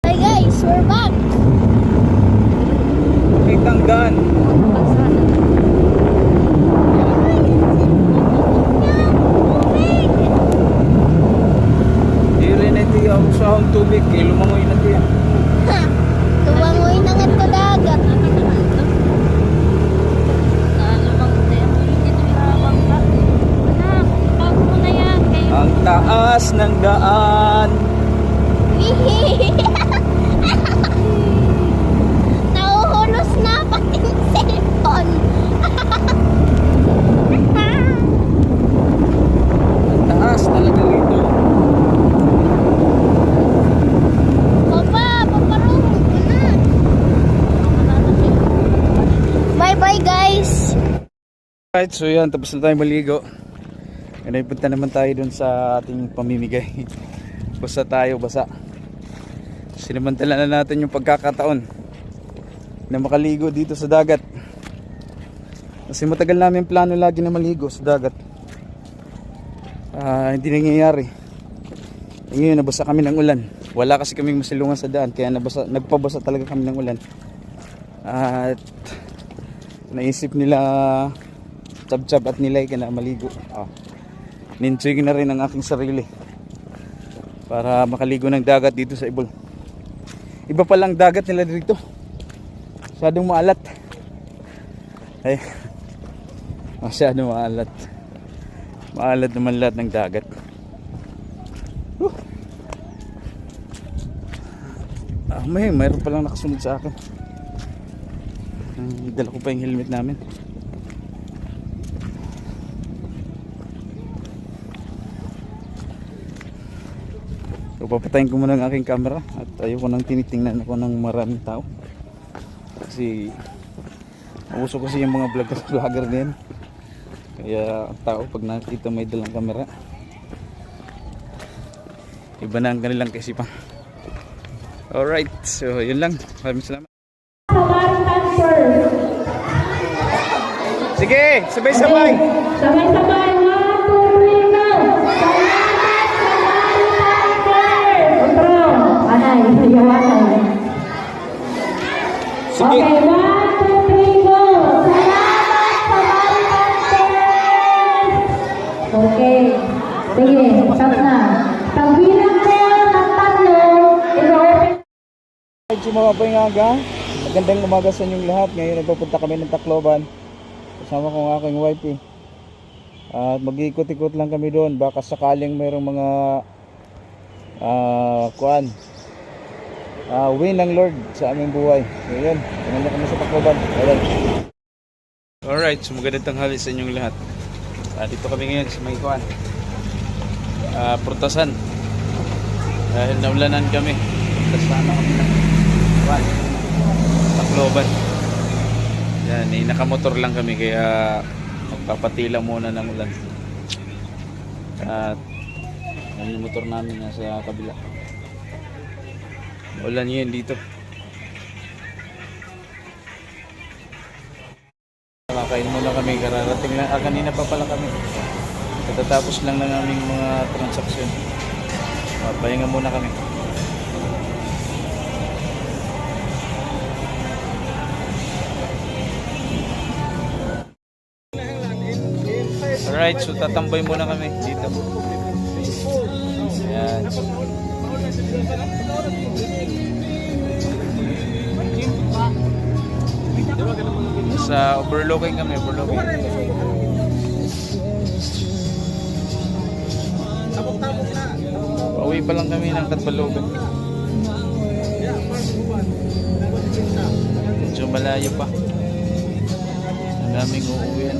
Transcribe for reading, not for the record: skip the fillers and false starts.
Hi guys, we're back. Tanggan. Dili na ito yung sa tubig. Lumangoy na ito yan. Tuwangoy na nga ito dagat. Ang taas ng daan. Nauhulos na pati yung cellphone. Ang taas talaga dito. Paparong ko na. Bye-bye guys. Right, so yan, tapos na tayo maligo. Ngayon punta naman tayo dun sa ating pamimigay. Basta tayo, basa. Sinamantala na natin yung pagkakataon na makaligo dito sa dagat. Kasi matagal namin plano lagi na maligo sa dagat. Hindi nangyayari. Ngayon nabasa kami ng ulan. Wala kasi kaming masilungan sa daan, kaya nagpabasa talaga kami ng ulan. At naisip nila Chab-Chab at Nilay na maligo. Ninjoy na rin ang aking sarili para makaligo ng dagat dito sa Ibol. Iba palang dagat nila dito, masyadong maalat. Ay, masyadong maalat. Maalat naman lahat ng dagat. Mayroon palang nakasunod sa akin. Dala ko pa yung helmet namin. So, papatayin ko muna ang aking camera at ayoko nang tinitingnan ako ng maraming tao kasi mauso kasi yung mga vlogger din, kaya ang tao pag nakita may dalang camera iba na ang kanilang kaisipan. Alright, so yun lang, maraming salamat. Sige, sabay-sabay. Sabay-sabay. Sige. Okay, 1, 2, 3, go! Salamat sa Marites! Okay. Sige, stop na. Pagbilang ko ng tatlo, i-open. Medyo mapapahingaga. Magandang umaga sa inyong lahat. Ngayon nagpapunta kami ng Tacloban. Kasama ko ang aking wife. At mag-iikot-ikot lang kami doon. Baka sakaling mayroong mga win ng Lord sa aming buhay. Ngayon, pumunta kami sa Tacloban. Alright, so magandang tanghali sa inyong lahat. Dito kami ngayon sa may Prutasan. Dahil naulanan kami. Tasana kami ng Tacloban. Yan, nakamotor lang kami kaya magpapatila muna ng ulan. At yung motor namin nasa kabila. Ulan yun dito. Kakain muna kami. Kararating lang. Kanina pa pala kami. Katatapos lang ng aming mga transaksyon. Pahinga muna kami. Alright, so tatambay muna kami dito. Ayan. Sa overlooking kami, overlooking. Pauwi pa lang kami ng Tatbalogan. Medyo malayo pa. Ang daming uuwian.